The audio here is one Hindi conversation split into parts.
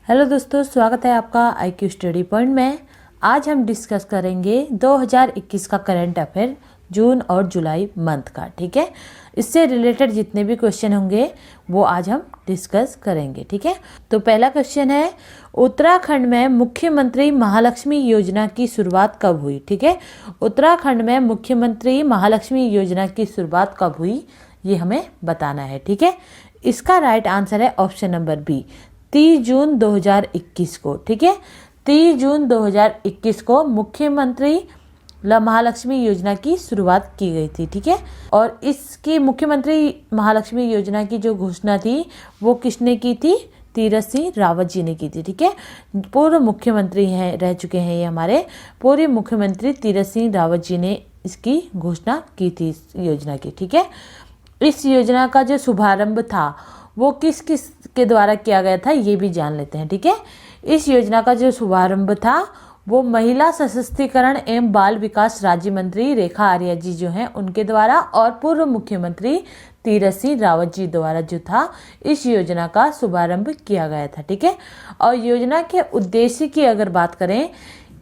हेलो दोस्तों, स्वागत है आपका IQ स्टडी पॉइंट में। आज हम डिस्कस करेंगे 2021 का करंट अफेयर जून और जुलाई मंथ का। ठीक है, इससे रिलेटेड जितने भी क्वेश्चन होंगे वो आज हम डिस्कस करेंगे। ठीक है, तो पहला क्वेश्चन है, उत्तराखंड में मुख्यमंत्री महालक्ष्मी योजना की शुरुआत कब हुई? ठीक है, उत्तराखंड में मुख्यमंत्री महालक्ष्मी योजना की शुरुआत कब हुई, ये हमें बताना है। ठीक है, इसका राइट आंसर है ऑप्शन नंबर बी, 30 जून 2021 को। ठीक है, 30 जून 2021 को मुख्यमंत्री महालक्ष्मी योजना की शुरुआत की गई थी। ठीक है, और इसकी मुख्यमंत्री महालक्ष्मी योजना की जो घोषणा थी वो किसने की थी? तीरथ सिंह रावत जी ने की थी। ठीक है, पूर्व मुख्यमंत्री हैं, रह चुके हैं ये हमारे पूर्व मुख्यमंत्री तीरथ सिंह रावत जी ने इसकी घोषणा की थी, इस योजना की। ठीक है, इस योजना का जो शुभारंभ था वो किस किस के द्वारा किया गया था, ये भी जान लेते हैं। ठीक है, इस योजना का जो शुभारंभ था वो महिला सशक्तिकरण एवं बाल विकास राज्य मंत्री रेखा आर्या जी जो हैं उनके द्वारा और पूर्व मुख्यमंत्री तीरथ सिंह रावत जी द्वारा जो था इस योजना का शुभारंभ किया गया था। ठीक है, और योजना के उद्देश्य की अगर बात करें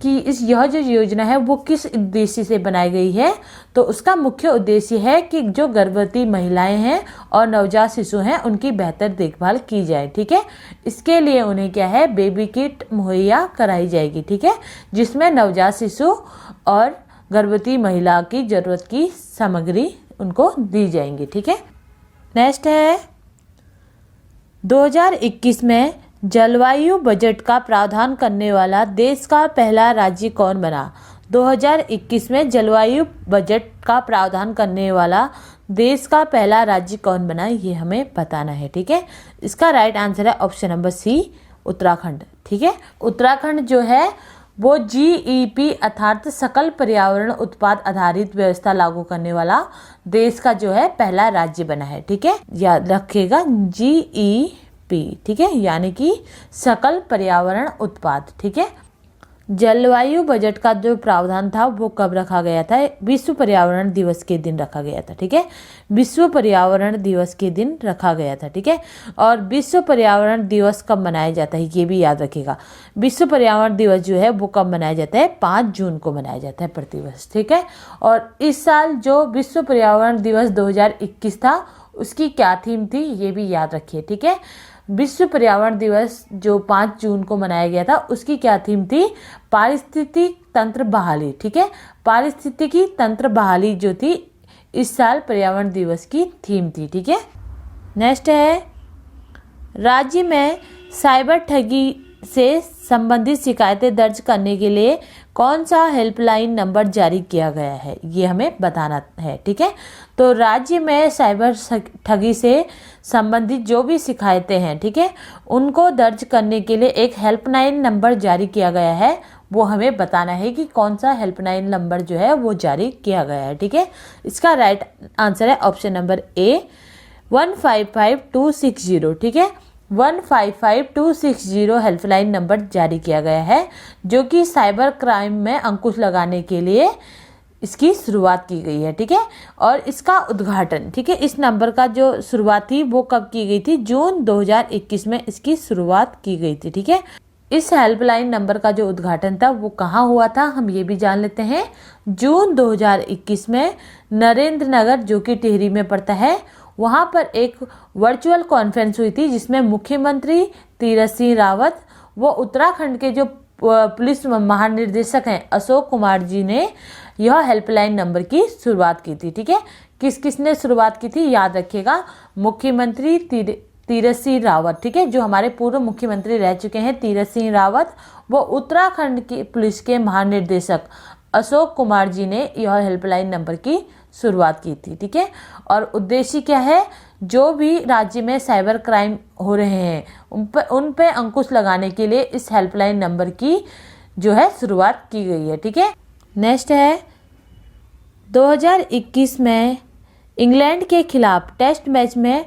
कि यह जो योजना है वो किस उद्देश्य से बनाई गई है, तो उसका मुख्य उद्देश्य है कि जो गर्भवती महिलाएं हैं और नवजात शिशु हैं उनकी बेहतर देखभाल की जाए। ठीक है, इसके लिए उन्हें क्या है, बेबी किट मुहैया कराई जाएगी। ठीक है, जिसमें नवजात शिशु और गर्भवती महिला की जरूरत की सामग्री उनको दी जाएंगी। ठीक है, नेक्स्ट है, 2021 में जलवायु बजट का प्रावधान करने वाला देश का पहला राज्य कौन बना? 2021 में जलवायु बजट का प्रावधान करने वाला देश का पहला राज्य कौन बना, ये हमें बताना है। ठीक है, इसका राइट आंसर है ऑप्शन नंबर सी, उत्तराखंड। ठीक है, उत्तराखंड जो है वो GEP अर्थात सकल पर्यावरण उत्पाद आधारित व्यवस्था लागू करने वाला देश का जो है पहला राज्य बना है। ठीक है, याद रखिएगा GEP। ठीक है, यानी कि सकल पर्यावरण उत्पाद। ठीक है, जलवायु बजट का जो प्रावधान था वो कब रखा गया था? विश्व पर्यावरण दिवस के दिन रखा गया था। ठीक है, विश्व पर्यावरण दिवस के दिन रखा गया था। ठीक है, और विश्व पर्यावरण दिवस कब मनाया जाता है ये भी याद रखिएगा। विश्व पर्यावरण दिवस जो है वो कब मनाया जाता है? 5 जून को मनाया जाता है प्रतिवर्ष। ठीक है, और इस साल जो विश्व पर्यावरण दिवस 2021 था उसकी क्या थीम थी ये भी याद रखिए। ठीक है, विश्व पर्यावरण दिवस जो 5 जून को मनाया गया था उसकी क्या थीम थी? पारिस्थितिक तंत्र बहाली। ठीक है, पारिस्थितिकी तंत्र बहाली जो थी इस साल पर्यावरण दिवस की थीम थी। ठीक है, नेक्स्ट है, राज्य में साइबर ठगी से संबंधित शिकायतें दर्ज करने के लिए कौन सा हेल्पलाइन नंबर जारी किया गया है, ये हमें बताना है। ठीक है, तो राज्य में साइबर ठगी से संबंधित जो भी शिकायतें हैं, ठीक है, उनको दर्ज करने के लिए एक हेल्पलाइन नंबर जारी किया गया है। वो हमें बताना है कि कौन सा हेल्पलाइन नंबर जो है वो जारी किया गया है। ठीक है, इसका राइट आंसर है ऑप्शन नंबर ए, 155260। ठीक है, 155260 हेल्पलाइन नंबर जारी किया गया है, जो कि साइबर क्राइम में अंकुश लगाने के लिए इसकी शुरुआत की गई है। ठीक है, और इसका उद्घाटन, ठीक है, इस नंबर का जो शुरुआत थी वो कब की गई थी? जून 2021 में इसकी शुरुआत की गई थी। ठीक है, इस हेल्पलाइन नंबर का जो उद्घाटन था वो कहाँ हुआ था, हम ये भी जान लेते हैं। जून 2021 में नरेंद्र नगर, जो कि टिहरी में पड़ता है, वहाँ पर एक वर्चुअल कॉन्फ्रेंस हुई थी जिसमें मुख्यमंत्री तीरथ सिंह रावत वो उत्तराखंड के जो पुलिस महानिदेशक हैं अशोक कुमार जी ने यह हेल्पलाइन नंबर की शुरुआत की थी। ठीक है, किस किस ने शुरुआत की थी याद रखिएगा, मुख्यमंत्री तीरथ सिंह रावत। ठीक है, जो हमारे पूर्व मुख्यमंत्री रह चुके हैं तीरथ सिंह रावत, वो उत्तराखंड की पुलिस के महानिदेशक अशोक कुमार जी ने यह हेल्पलाइन नंबर की शुरुआत की थी। ठीक है, और उद्देश्य क्या है? जो भी राज्य में साइबर क्राइम हो रहे हैं उन पे अंकुश लगाने के लिए इस हेल्पलाइन नंबर की जो है शुरुआत की गई है। ठीक है, नेक्स्ट है, 2021 में इंग्लैंड के खिलाफ टेस्ट मैच में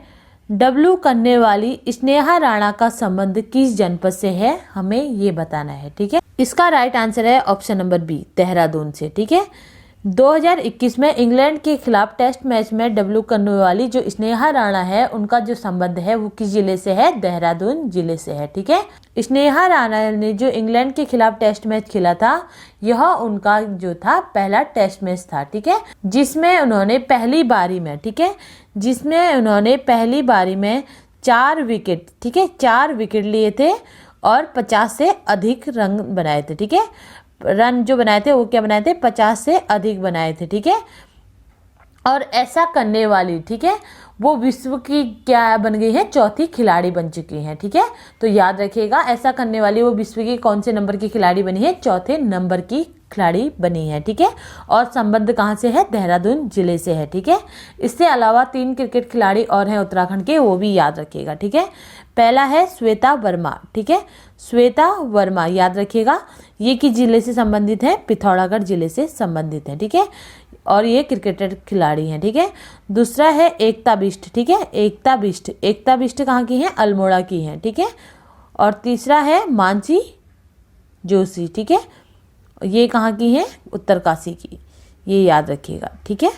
डब्ल्यू करने वाली स्नेहा राणा का संबंध किस जनपद से है, हमें ये बताना है। ठीक है, इसका राइट आंसर है ऑप्शन नंबर बी, देहरादून से। ठीक है, 2021 में इंग्लैंड के खिलाफ टेस्ट मैच में डब्ल्यू करने वाली जो स्नेहा राणा है उनका जो संबंध है वो किस जिले से है? देहरादून जिले से है। ठीक है, स्नेहा राणा ने जो इंग्लैंड के खिलाफ टेस्ट मैच खेला था, यह उनका जो था पहला टेस्ट मैच था, ठीक है, जिसमें उन्होंने पहली बारी में, ठीक है, जिसमें उन्होंने पहली बारी में 4 विकेट, ठीक है, 4 विकेट लिए थे और 50 से अधिक रन बनाए थे, ठीक है, रन जो बनाए थे वो क्या बनाए थे, 50 से अधिक बनाए थे, ठीक है। और ऐसा करने वाली, ठीक है, वो विश्व की क्या बन गई है, चौथी खिलाड़ी बन चुकी हैं, ठीक है। तो याद रखिएगा, ऐसा करने वाली वो विश्व की कौन से नंबर की खिलाड़ी बनी है, चौथे नंबर की खिलाड़ी बनी है, ठीक है। और संबंध कहाँ से है, देहरादून जिले से है, ठीक है। इससे अलावा 3 क्रिकेट खिलाड़ी और हैं उत्तराखंड के, वो भी याद रखिएगा, ठीक है। पहला है श्वेता वर्मा, ठीक है, श्वेता वर्मा याद रखिएगा, ये किस जिले से संबंधित है, पिथौरागढ़ जिले से संबंधित है, ठीक है, और ये क्रिकेटर खिलाड़ी हैं, ठीक है। दूसरा है एकता बिष्ट, ठीक है, एकता बिष्ट, एकता बिष्ट कहाँ की हैं, अल्मोड़ा की हैं, ठीक है। और तीसरा है मानसी जोशी, ठीक है, ये कहाँ की हैं, उत्तरकाशी की, ये याद रखिएगा, ठीक है।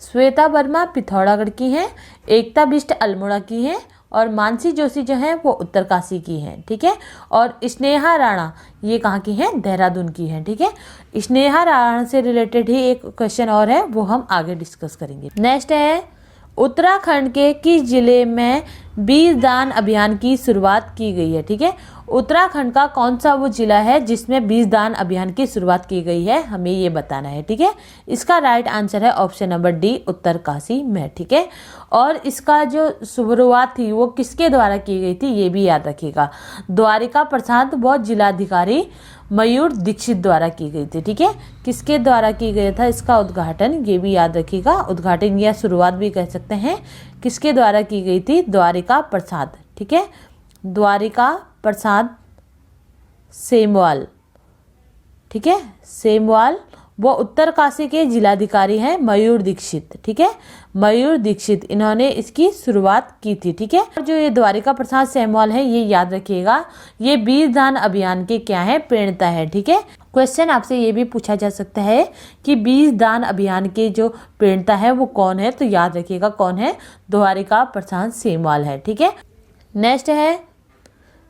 श्वेता वर्मा पिथौरागढ़ की हैं, एकता बिष्ट अल्मोड़ा की हैं और मानसी जोशी जो हैं वो उत्तरकाशी की हैं, ठीक है। और स्नेहा राणा ये कहाँ की हैं, देहरादून की हैं, ठीक है। स्नेहा राणा से रिलेटेड ही एक क्वेश्चन और है, वो हम आगे डिस्कस करेंगे। नेक्स्ट है, उत्तराखंड के किस जिले में बीज दान अभियान की शुरुआत की गई है, ठीक है। उत्तराखंड का कौन सा वो जिला है जिसमें बीज दान अभियान की शुरुआत की गई है, हमें ये बताना है, ठीक है। इसका राइट आंसर है ऑप्शन नंबर डी, उत्तरकाशी में, ठीक है। और इसका जो शुरुआत थी वो किसके द्वारा की गई थी, ये भी याद रखिएगा, द्वारिका प्रसाद व जिलाधिकारी मयूर दीक्षित द्वारा की गई थी, ठीक है। किसके द्वारा की गया था इसका उद्घाटन, ये भी याद रखिएगा, उद्घाटन या शुरुआत भी कह सकते हैं, किसके द्वारा की गई थी, द्वारिका प्रसाद, ठीक है, द्वारिका प्रसाद सेमवाल, ठीक है, सेमवाल। वो उत्तरकाशी के जिलाधिकारी हैं मयूर दीक्षित, ठीक है, मयूर दीक्षित, इन्होंने इसकी शुरुआत की थी, ठीक है। और जो ये द्वारिका प्रसाद सेमवाल है, ये याद रखिएगा, ये बीज दान अभियान के क्या है, प्रणेता है, ठीक है। क्वेश्चन आपसे ये भी पूछा जा सकता है कि बीज दान अभियान के जो प्रणेता है वो कौन है, तो याद रखिएगा कौन है, द्वारिका प्रसाद सेमवाल है, ठीक है। नेक्स्ट है,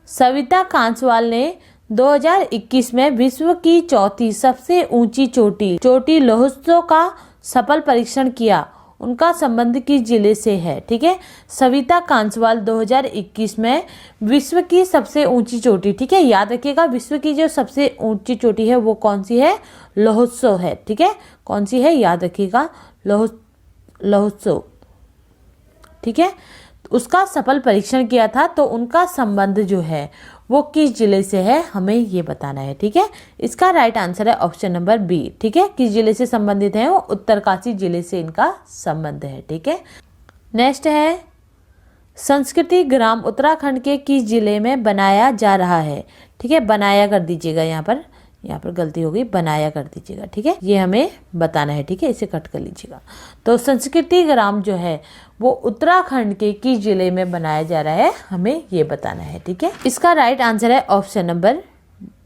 सविता कांसवाल ने 2021 में विश्व की चौथी सबसे ऊंची चोटी लोहोत्सव का सफल परीक्षण किया, उनका संबंध किस जिले से है, ठीक है। सविता कांसवाल 2021 में विश्व की सबसे ऊंची चोटी, ठीक है, याद रखिएगा, विश्व की जो सबसे ऊंची चोटी है वो कौन सी है, लोहोत्सव है, ठीक है, कौन सी है, याद रखिएगा, लोहोत्सव, ठीक है। उसका सफल परीक्षण किया था, तो उनका संबंध जो है वो किस जिले से है, हमें ये बताना है, ठीक है। इसका राइट आंसर है ऑप्शन नंबर बी, ठीक है, किस जिले से संबंधित है, वो उत्तरकाशी जिले से इनका संबंध है, ठीक है। नेक्स्ट है, संस्कृति ग्राम उत्तराखंड के किस जिले में बनाया जा रहा है, ठीक है, बनाया कर दीजिएगा, यहाँ पर गलती हो गई, बनाया कर दीजिएगा, ठीक है, ये हमें बताना है, ठीक है, इसे कट कर लीजिएगा। तो संस्कृति ग्राम जो है वो उत्तराखंड के किस जिले में बनाया जा रहा है, हमें ये बताना है, ठीक है। इसका राइट आंसर है ऑप्शन नंबर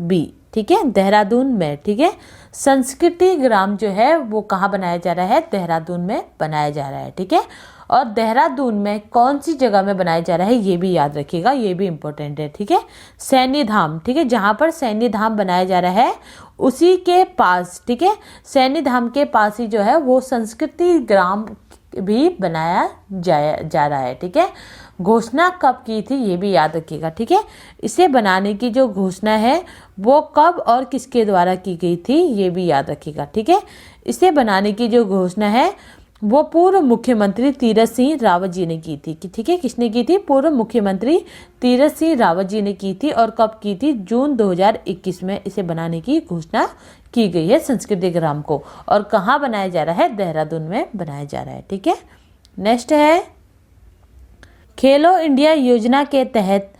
बी, ठीक है, देहरादून में, ठीक है। संस्कृति ग्राम जो है वो कहाँ बनाया जा रहा है, देहरादून में बनाया जा रहा है, ठीक है। और देहरादून में कौन सी जगह में बनाया जा रहा है, ये भी याद रखिएगा, ये भी इम्पोर्टेंट है, ठीक है। सैन्य धाम, ठीक है, जहाँ पर सैन्य धाम बनाया जा रहा है उसी के पास, ठीक है, सैन्य धाम के पास ही जो है वो संस्कृति ग्राम भी बनाया जा रहा है, ठीक है। घोषणा कब की थी, ये भी याद रखिएगा, ठीक है। इसे बनाने की जो घोषणा है वो कब और किसके द्वारा की गई थी, ये भी याद रखिएगा, ठीक है। इसे बनाने की जो घोषणा है वो पूर्व मुख्यमंत्री तीरथ सिंह रावत जी ने की थी, ठीक है, किसने की थी, पूर्व मुख्यमंत्री तीरथ सिंह रावत जी ने की थी। और कब की थी, जून 2021 में इसे बनाने की घोषणा की गई है संस्कृति ग्राम को। और कहाँ बनाया जा रहा है, देहरादून में बनाया जा रहा है, ठीक है। नेक्स्ट है, खेलो इंडिया योजना के तहत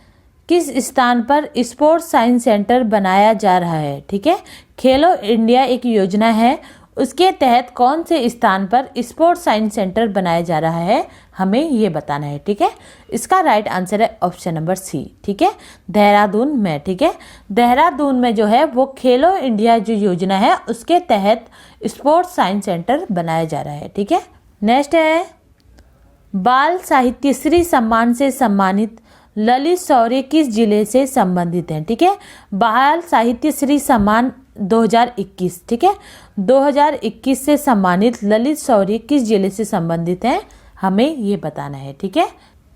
किस स्थान पर स्पोर्ट्स साइंस सेंटर बनाया जा रहा है, ठीक है। खेलो इंडिया एक योजना है, उसके तहत कौन से स्थान पर स्पोर्ट्स साइंस सेंटर बनाया जा रहा है, हमें ये बताना है, ठीक है। इसका राइट आंसर है ऑप्शन नंबर सी, ठीक है, देहरादून में, ठीक है। देहरादून में जो है वो खेलो इंडिया जो योजना है उसके तहत स्पोर्ट्स साइंस सेंटर बनाया जा रहा है, ठीक है। नेक्स्ट है, बाल साहित्यश्री सम्मान से सम्मानित ललित शौर्य किस जिले से संबंधित हैं? ठीक है, बाल साहित्य श्री सम्मान 2021, ठीक है, 2021 से सम्मानित ललित शौर्य किस जिले से संबंधित हैं, हमें ये बताना है। ठीक है,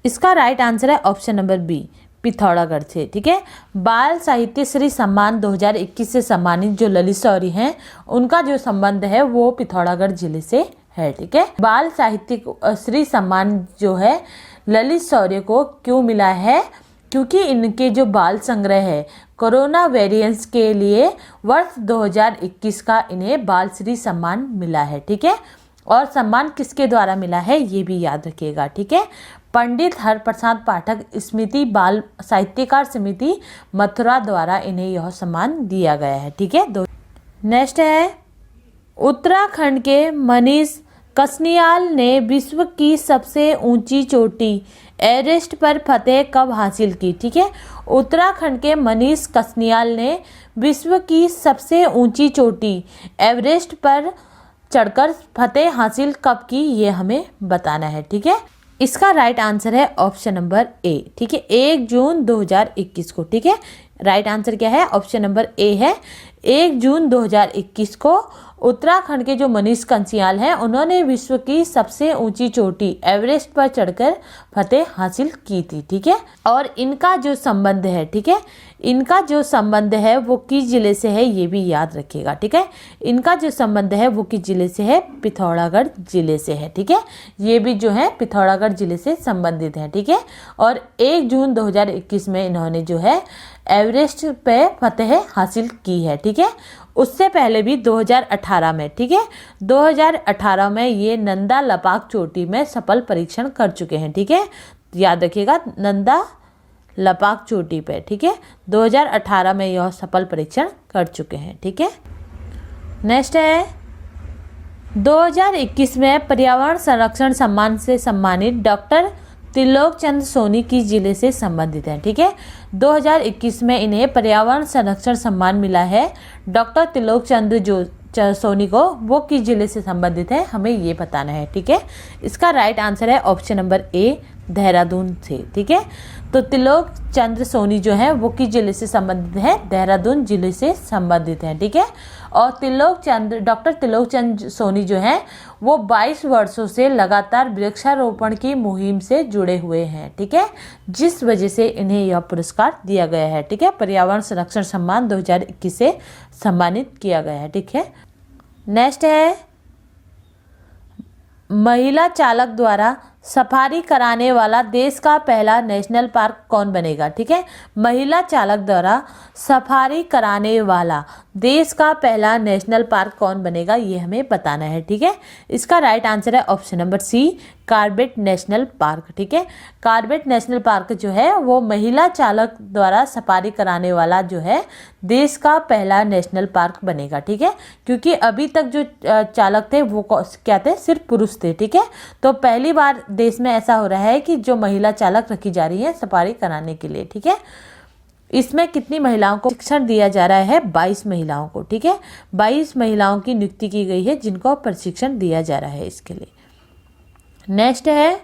इसका राइट आंसर है ऑप्शन नंबर बी, पिथौरागढ़ से। ठीक है, बाल साहित्य श्री सम्मान 2021 से सम्मानित जो ललित शौर्य हैं उनका जो संबंध है वो पिथौरागढ़ जिले से है। ठीक है, बाल साहित्य श्री सम्मान जो है ललित शौर्य को क्यों मिला है? क्योंकि इनके जो बाल संग्रह है कोरोना वेरिएंट्स के लिए वर्ष 2021 का इन्हें बाल श्री सम्मान मिला है। ठीक है, और सम्मान किसके द्वारा मिला है ये भी याद रखिएगा। ठीक है, पंडित हरप्रसाद पाठक स्मृति बाल साहित्यकार समिति मथुरा द्वारा इन्हें यह सम्मान दिया गया है। ठीक है, नेक्स्ट है उत्तराखंड के मनीष कसनियाल ने विश्व की सबसे ऊंची चोटी एवरेस्ट पर फतेह कब हासिल की? ठीक है, उत्तराखंड के मनीष कसनियाल ने विश्व की सबसे ऊंची चोटी एवरेस्ट पर चढ़कर फतेह हासिल कब की ये हमें बताना है। ठीक है, इसका राइट आंसर है ऑप्शन नंबर ए। ठीक है, 1 जून 2021 को। ठीक है, राइट आंसर क्या है? ऑप्शन नंबर ए है। 1 जून 2021 को उत्तराखंड के जो मनीष कंसियाल हैं उन्होंने विश्व की सबसे ऊंची चोटी एवरेस्ट पर चढ़कर फतेह हासिल की थी। ठीक है, और इनका जो संबंध है, ठीक है, इनका जो संबंध है वो किस जिले से है ये भी याद रखिएगा। ठीक है, इनका जो संबंध है वो किस जिले से है? पिथौरागढ़ जिले से है। ठीक है, ये भी जो है पिथौरागढ़ जिले से संबंधित है। ठीक है, और 1 जून 2021 में इन्होंने जो है एवरेस्ट पे फतेह हासिल की है। ठीक है, उससे पहले भी 2018 में, ठीक है, 2018 में ये नंदा लपाक चोटी में सफल परीक्षण कर चुके हैं। ठीक है, याद रखिएगा नंदा लपाक चोटी पे। ठीक है, 2018 में यह सफल परीक्षण कर चुके हैं। ठीक है, नेक्स्ट है 2021 में पर्यावरण संरक्षण सम्मान से सम्मानित डॉक्टर त्रिलोक चंद सोनी किस जिले से संबंधित हैं? ठीक है, 2021 में इन्हें पर्यावरण संरक्षण सम्मान मिला है। डॉक्टर त्रिलोक चंद जो सोनी को वो किस जिले से संबंधित है हमें ये बताना है। ठीक है, इसका राइट आंसर है ऑप्शन नंबर ए, देहरादून से। ठीक है, तो त्रिलोक चंद्र सोनी जो है वो किस जिले से संबंधित है? देहरादून जिले से संबंधित है। ठीक है, और डॉक्टर त्रिलोक चंद्र सोनी जो है वो 22 वर्षों से लगातार वृक्षारोपण की मुहिम से जुड़े हुए हैं। ठीक है, जिस वजह से इन्हें यह पुरस्कार दिया गया है। ठीक है, पर्यावरण संरक्षण सम्मान 2021 से सम्मानित किया गया है। ठीक है, नेक्स्ट है महिला चालक द्वारा सफारी कराने वाला देश का पहला नेशनल पार्क कौन बनेगा? ठीक है, महिला चालक द्वारा सफारी कराने वाला देश का पहला नेशनल पार्क कौन बनेगा ये हमें बताना है। ठीक है, इसका राइट आंसर है option number C, Corbett national park. ठीक है, कॉर्बेट नेशनल पार्क जो है वो महिला चालक द्वारा सफारी कराने वाला जो है देश का पहला नेशनल पार्क बनेगा। ठीक है, क्योंकि अभी तक जो चालक थे वो क्या थे? सिर्फ पुरुष थे। ठीक है, तो पहली बार देश में ऐसा हो रहा है कि जो महिला चालक रखी जा रही है सफारी कराने के लिए। ठीक है, इसमें कितनी महिलाओं को प्रशिक्षण दिया जा रहा है? 22 महिलाओं को। ठीक है, 22 महिलाओं की नियुक्ति की गई है जिनको प्रशिक्षण दिया जा रहा है इसके लिए। नेक्स्ट है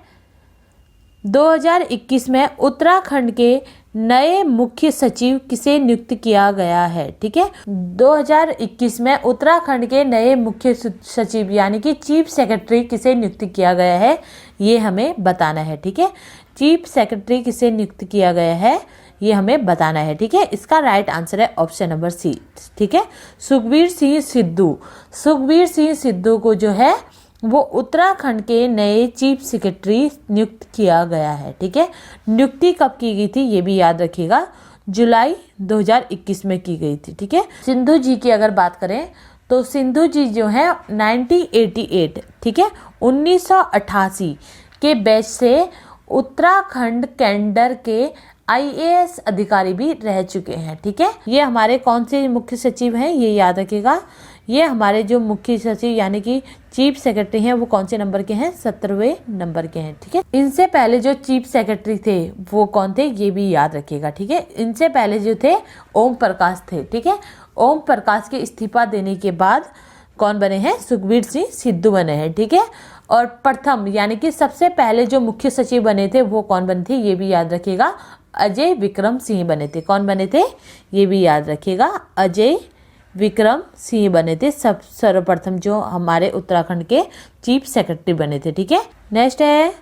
2021 में उत्तराखंड के नए मुख्य सचिव किसे नियुक्त किया गया है? ठीक है, 2021 में उत्तराखंड के नए मुख्य सचिव यानी कि चीफ सेक्रेटरी किसे नियुक्त किया गया है ये हमें बताना है। ठीक है, चीफ सेक्रेटरी किसे नियुक्त किया गया है ये हमें बताना है। ठीक है, इसका राइट आंसर है ऑप्शन नंबर सी। ठीक है, सुखबीर सिंह सिद्धू। सुखबीर सिंह सिद्धू को जो है वो उत्तराखंड के नए चीफ सेक्रेटरी नियुक्त किया गया है। ठीक है, नियुक्ति कब की गई थी ये भी याद रखिएगा, जुलाई 2021 में की गई थी। ठीक है, सिंधु जी की अगर बात करें तो सिंधु जी जो है 1988, ठीक है, 1988 के बैच से उत्तराखंड कैडर के IAS अधिकारी भी रह चुके हैं। ठीक है, ये हमारे कौन से मुख्य सचिव हैं ये याद रखिएगा। ये हमारे जो मुख्य सचिव यानी कि चीफ सेक्रेटरी हैं वो कौन से नंबर के हैं? 17वें नंबर के हैं। ठीक है, इनसे पहले जो चीफ सेक्रेटरी थे वो कौन थे ये भी याद रखिएगा। ठीक है, इनसे पहले जो थे ओम प्रकाश थे। ठीक है, ओम प्रकाश के इस्तीफा देने के बाद कौन बने हैं? सुखबीर सिंह सिद्धू बने हैं। ठीक है, और प्रथम यानी कि सबसे पहले जो मुख्य सचिव बने थे वो कौन बने थे ये भी याद रखिएगा, अजय विक्रम सिंह बने थे। कौन बने थे, ये भी याद रखिएगा, अजय विक्रम सिंह बने थे सर्वप्रथम जो हमारे उत्तराखंड के चीफ सेक्रेटरी बने थे। ठीक है, नेक्स्ट है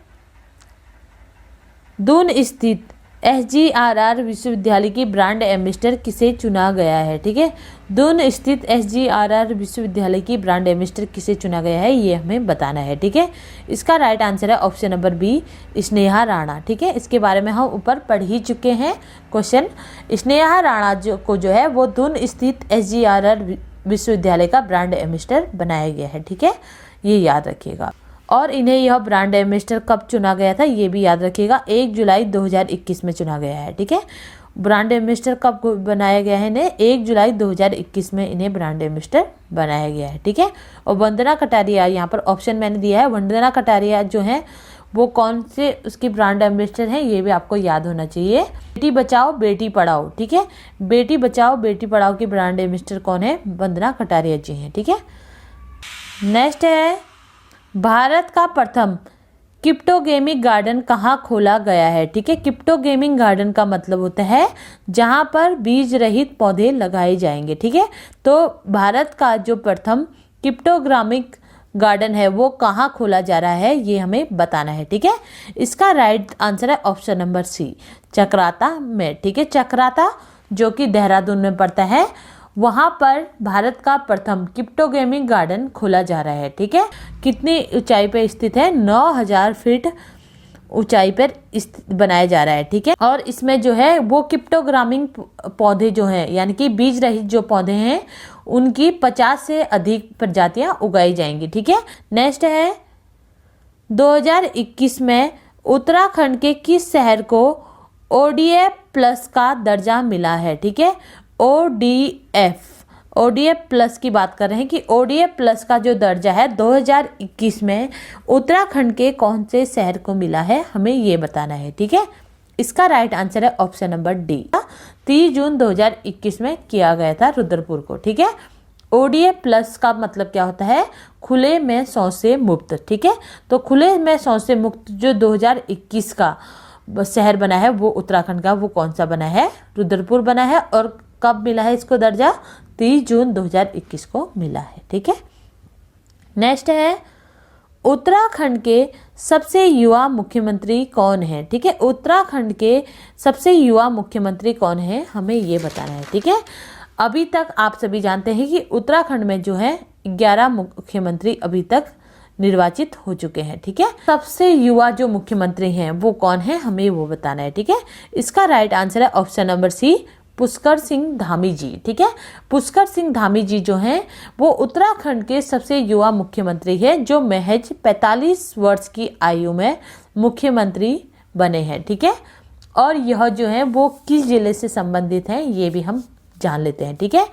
दून स्थित SGRR विश्वविद्यालय की ब्रांड एम्बेसडर किसे चुना गया है। ठीक है, दून स्थित SGRR विश्वविद्यालय की ब्रांड एम्बेसडर किसे चुना गया है, ये हमें बताना है। ठीक है, इसका राइट आंसर है option number B, Sneha Rana. ठीक है, इसके बारे में हम ऊपर पढ़ ही चुके हैं क्वेश्चन। स्नेहा राणा जो है वो दून स्थित SGRR विश्वविद्यालय का ब्रांड एम्बेसडर बनाया गया है। ठीक है, ये याद रखिएगा। और इन्हें यह ब्रांड एम्बेसडर कब चुना गया था, ये भी याद रखिएगा, 1 जुलाई 2021 में चुना गया है। ठीक है, ब्रांड एम्बेसडर कब बनाया गया है इन्हें, 1 जुलाई 2021 में इन्हें ब्रांड एम्बेसडर बनाया गया है। ठीक है, और वंदना कटारिया, यहाँ पर ऑप्शन मैंने दिया है, वंदना कटारिया जो है वो कौन से उसकी ब्रांड एम्बेसडर हैं, ये भी आपको याद होना चाहिए। बेटी बचाओ बेटी पढ़ाओ, ठीक है, बेटी बचाओ बेटी पढ़ाओ की ब्रांड एम्बेसडर कौन है, वंदना कटारिया जी हैं। ठीक है, नेक्स्ट है भारत का प्रथम क्रिप्टो गेमिंग गार्डन कहाँ खोला गया है। ठीक है, क्रिप्टो गेमिंग गार्डन का मतलब होता है जहाँ पर बीज रहित पौधे लगाए जाएंगे। ठीक है, तो भारत का जो प्रथम क्रिप्टोग्रामिक गार्डन है वो कहाँ खोला जा रहा है, ये हमें बताना है। ठीक है, इसका राइट आंसर है ऑप्शन नंबर सी, चक्राता में। ठीक है, चक्राता जो कि देहरादून में पड़ता है, वहाँ पर भारत का प्रथम क्रिप्टो गेमिंग गार्डन खोला जा रहा है। ठीक है, कितनी ऊंचाई पर स्थित है, 9000 फीट ऊंचाई पर बनाया जा रहा है। ठीक है, और इसमें जो है वो क्रिप्टोग्रामिंग पौधे जो हैं यानी कि बीज रहित जो पौधे हैं उनकी 50 से अधिक प्रजातियां उगाई जाएंगी। ठीक है, नेक्स्ट है 2021 में उत्तराखंड के किस शहर को ODF प्लस का दर्जा मिला है। ठीक है, ODF प्लस की बात कर रहे हैं कि ODF प्लस का जो दर्जा है 2021 में उत्तराखंड के कौन से शहर को मिला है, हमें ये बताना है। ठीक है, इसका राइट आंसर है ऑप्शन नंबर डी, 30 जून 2021 में किया गया था रुद्रपुर को। ठीक है, ODF प्लस का मतलब क्या होता है, खुले में शौच से मुक्त। ठीक है, तो खुले में शौच से मुक्त जो 2021 का शहर बना है वो उत्तराखंड का वो कौन सा बना है, रुद्रपुर बना है। और कब मिला है इसको दर्जा, 30 जून 2021 को मिला है। ठीक है, नेक्स्ट है उत्तराखंड के सबसे युवा मुख्यमंत्री कौन है। ठीक है, उत्तराखंड के सबसे युवा मुख्यमंत्री कौन है, हमें ये बताना है। ठीक है, अभी तक आप सभी जानते हैं कि उत्तराखंड में जो है 11 मुख्यमंत्री अभी तक निर्वाचित हो चुके हैं। ठीक है, सबसे युवा जो मुख्यमंत्री हैं वो कौन है, हमें वो बताना है। ठीक है, इसका राइट आंसर है option number C, Pushkar Singh Dhami ji. ठीक है, पुष्कर सिंह धामी जी जो हैं वो उत्तराखंड के सबसे युवा मुख्यमंत्री हैं जो महज 45 वर्ष की आयु में मुख्यमंत्री बने हैं। ठीक है, और यह जो है वो किस जिले से संबंधित हैं ये भी हम जान लेते हैं। ठीक है,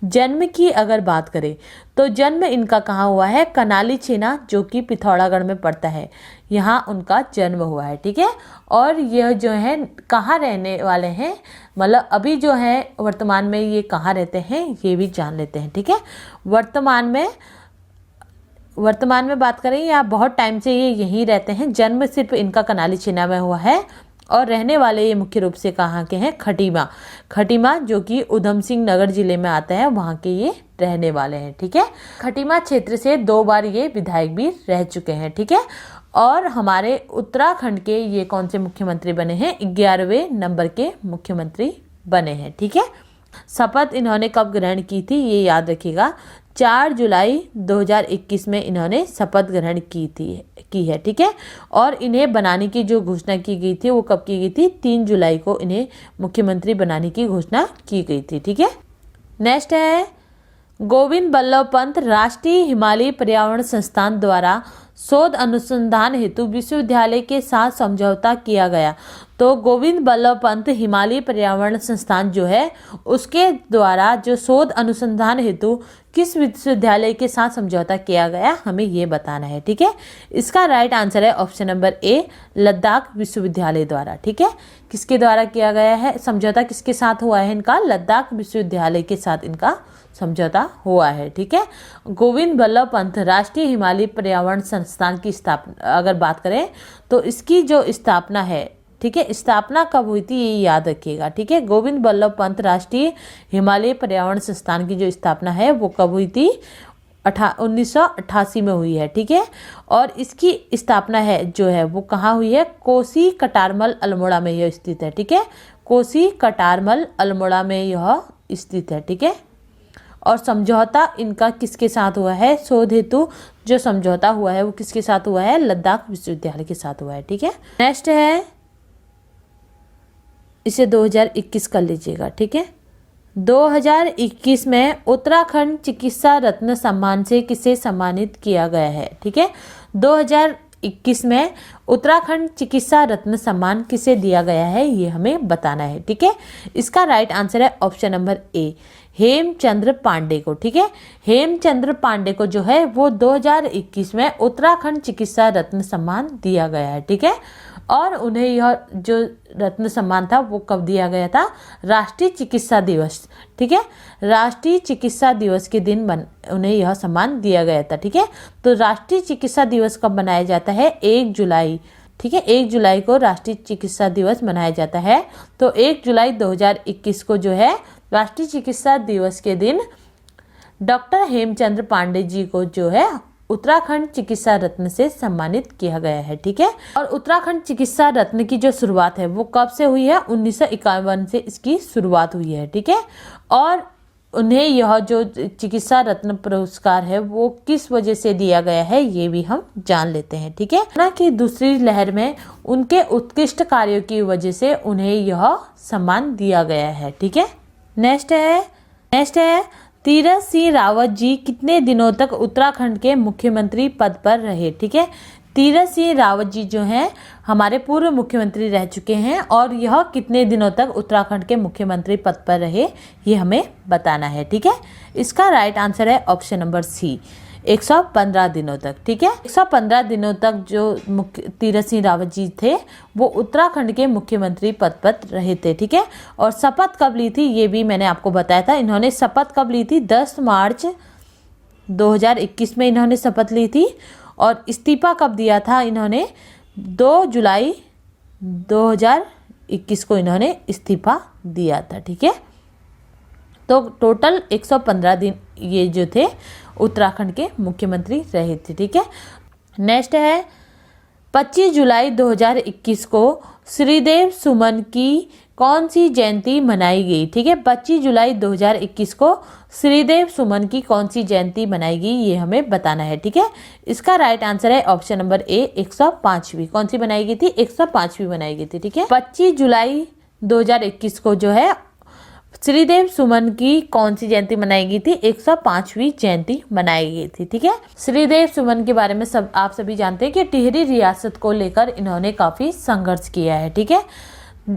जन्म की अगर बात करें तो जन्म इनका कहाँ हुआ है, कनाली छेना जो कि पिथौरागढ़ में पड़ता है, यहाँ उनका जन्म हुआ है। ठीक है, और यह जो है कहाँ रहने वाले हैं, मतलब अभी जो है वर्तमान में ये कहाँ रहते हैं ये भी जान लेते हैं। ठीक है, वर्तमान में बात करें या बहुत टाइम से ये यहीं रहते हैं, जन्म सिर्फ इनका कनाली छेना में हुआ है और रहने वाले ये मुख्य रूप से कहाँ के हैं, खटीमा जो कि उधम सिंह नगर जिले में आता है, वहाँ के ये रहने वाले हैं। ठीक है, खटीमा क्षेत्र से 2 बार ये विधायक भी रह चुके हैं। ठीक है, और हमारे उत्तराखंड के ये कौन से मुख्यमंत्री बने हैं, 11वें नंबर के मुख्यमंत्री बने हैं। ठीक है, शपथ इन्होंने कब ग्रहण की थी ये याद रखिएगा, 4 जुलाई 2021 में इन्होंने शपथ ग्रहण की है। ठीक है, और इन्हें बनाने की जो घोषणा की गई थी वो कब की गई थी, 3 जुलाई को इन्हें मुख्यमंत्री बनाने की घोषणा की गई थी। ठीक है, नेक्स्ट है गोविंद बल्लभ पंत राष्ट्रीय हिमालयी पर्यावरण संस्थान द्वारा शोध अनुसंधान हेतु विश्वविद्यालय के साथ समझौता किया गया। तो गोविंद बल्लभ पंत हिमालयी पर्यावरण संस्थान जो है उसके द्वारा जो शोध अनुसंधान हेतु किस विश्वविद्यालय के साथ समझौता किया गया, हमें ये बताना है। ठीक है, इसका राइट आंसर है ऑप्शन नंबर ए, लद्दाख विश्वविद्यालय द्वारा। ठीक है, किसके द्वारा किया गया है समझौता, किसके साथ हुआ है इनका, लद्दाख विश्वविद्यालय के साथ इनका समझौता हुआ है। ठीक है, गोविंद बल्लभ पंत राष्ट्रीय हिमालयी पर्यावरण संस्थान की स्थापना अगर बात करें तो इसकी जो स्थापना है ठीक है। स्थापना कब हुई थी ये याद रखिएगा, ठीक है। गोविंद बल्लभ पंत राष्ट्रीय हिमालय पर्यावरण संस्थान की जो स्थापना है वो कब हुई थी, 1988 में हुई है, ठीक है। और इसकी स्थापना है जो है वो कहाँ हुई है, कोसी कटारमल अल्मोड़ा में यह स्थित है, ठीक है। कोसी कटारमल अल्मोड़ा में यह स्थित है, ठीक है। और समझौता इनका किसके साथ हुआ है, शोध हेतु जो समझौता हुआ है वो किसके साथ हुआ है, लद्दाख विश्वविद्यालय के साथ हुआ है, ठीक है। नेक्स्ट है, इसे 2021 कर लीजिएगा, ठीक है। 2021 में उत्तराखंड चिकित्सा रत्न सम्मान से किसे सम्मानित किया गया है, ठीक है। 2021 में उत्तराखंड चिकित्सा रत्न सम्मान किसे दिया गया है ये हमें बताना है, ठीक है। इसका राइट आंसर है option number A, Hemchandra Pandey को, ठीक है। हेमचंद्र पांडे को जो है वो 2021 में उत्तराखंड चिकित्सा रत्न सम्मान दिया गया है, ठीक है। और उन्हें यह जो रत्न सम्मान था वो कब दिया गया था, राष्ट्रीय चिकित्सा दिवस, ठीक है। राष्ट्रीय चिकित्सा दिवस के दिन उन्हें यह सम्मान दिया गया था, ठीक है। तो राष्ट्रीय चिकित्सा दिवस कब मनाया जाता है, 1 जुलाई, ठीक है। 1 जुलाई को राष्ट्रीय चिकित्सा दिवस मनाया जाता है। तो 1 जुलाई 2021 को जो है राष्ट्रीय चिकित्सा दिवस के दिन डॉक्टर हेमचंद्र पांडे जी को जो है उत्तराखंड चिकित्सा रत्न से सम्मानित किया गया है, ठीक है। और उत्तराखंड चिकित्सा रत्न की जो शुरुआत है वो कब से हुई है, 1951 से इसकी शुरुआत हुई है, ठीक है। और उन्हें यह जो चिकित्सा रत्न पुरस्कार है वो किस वजह से दिया गया है ये भी हम जान लेते हैं, ठीक है ना, कि दूसरी लहर में उनके उत्कृष्ट कार्यों की वजह से उन्हें यह सम्मान दिया गया है, ठीक है। नेक्स्ट है तीरथ सिंह रावत जी कितने दिनों तक उत्तराखंड के मुख्यमंत्री पद पर रहे, ठीक है। तीरथ सिंह रावत जी जो हैं हमारे पूर्व मुख्यमंत्री रह चुके हैं और यह कितने दिनों तक उत्तराखंड के मुख्यमंत्री पद पर रहे ये हमें बताना है, ठीक है। इसका राइट आंसर है ऑप्शन नंबर सी, 115 दिनों तक, ठीक है। 115 दिनों तक जो तीरथ सिंह रावत जी थे वो उत्तराखंड के मुख्यमंत्री पद पर रहे थे, ठीक है। और शपथ कब ली थी ये भी मैंने आपको बताया था। इन्होंने शपथ कब ली थी, 10 मार्च 2021 में इन्होंने शपथ ली थी। और इस्तीफा कब दिया था इन्होंने, 2 जुलाई 2021 को इन्होंने इस्तीफा दिया था, ठीक है। तो टोटल 115 दिन ये जो थे उत्तराखंड के मुख्यमंत्री रहे थे, ठीक है। नेक्स्ट है 25 जुलाई 2021 को श्रीदेव सुमन की कौन सी जयंती मनाई गई, ठीक है। 25 जुलाई 2021 को श्रीदेव सुमन की कौन सी जयंती मनाई गई ये हमें बताना है, ठीक है। इसका राइट आंसर है ऑप्शन नंबर ए, 105वीं। कौन सी बनाई गई थी, 105वीं बनाई गई थी, ठीक है। 25 जुलाई 2021 को जो है श्रीदेव सुमन की कौन सी जयंती मनाई गई थी, 105वीं जयंती मनाई गई थी, ठीक है। श्रीदेव सुमन के बारे में आप सभी जानते हैं कि टिहरी रियासत को लेकर इन्होंने काफी संघर्ष किया है, ठीक है।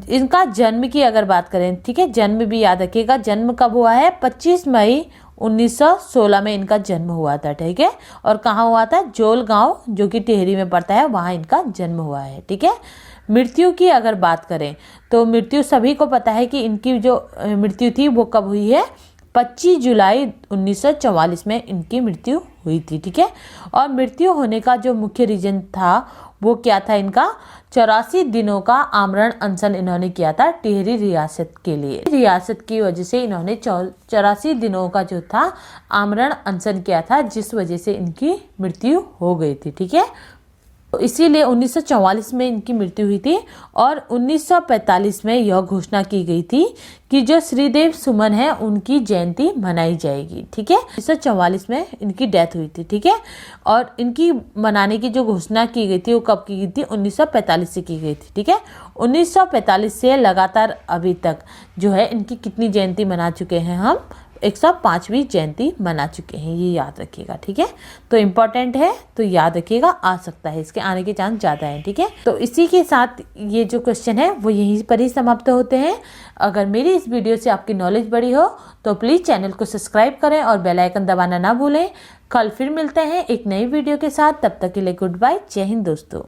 इनका जन्म की अगर बात करें, ठीक है, जन्म भी याद रखिएगा, जन्म कब हुआ है, 25 मई 1916 में इनका जन्म हुआ था, ठीक है। और कहाँ हुआ था, जोल गांव जो कि टिहरी में पड़ता है वहाँ इनका जन्म हुआ है, ठीक है। मृत्यु की अगर बात करें तो मृत्यु सभी को पता है कि इनकी जो मृत्यु थी वो कब हुई है, 25 जुलाई 1944 में इनकी मृत्यु हुई थी, ठीक है। और मृत्यु होने का जो मुख्य रीजन था वो क्या था, इनका 84 दिनों का आमरण अनशन इन्होंने किया था टिहरी रियासत के लिए। रियासत की वजह से इन्होंने 84 दिनों का जो था आमरण अनशन किया था, जिस वजह से इनकी मृत्यु हो गई थी, ठीक है। तो इसीलिए 1944 में इनकी मृत्यु हुई थी। और 1945 में यह घोषणा की गई थी कि जो श्रीदेव सुमन है उनकी जयंती मनाई जाएगी, ठीक है। 1944 में इनकी डेथ हुई थी, ठीक है। और इनकी मनाने की जो घोषणा की गई थी वो कब की गई थी, 1945 से की गई थी, ठीक है। 1945 से लगातार अभी तक जो है इनकी कितनी जयंती मना चुके हैं हम, 105वीं जयंती मना चुके हैं, ये याद रखिएगा, ठीक है। तो इम्पोर्टेंट है तो याद रखिएगा, आ सकता है, इसके आने के चांस ज़्यादा हैं, ठीक है। तो इसी के साथ ये जो क्वेश्चन है वो यहीं पर ही समाप्त होते हैं। अगर मेरी इस वीडियो से आपकी नॉलेज बढ़ी हो तो प्लीज़ चैनल को सब्सक्राइब करें और बेल आइकन दबाना ना भूलें। कल फिर मिलते हैं एक नई वीडियो के साथ, तब तक के लिए गुड बाय, जय हिंद दोस्तों।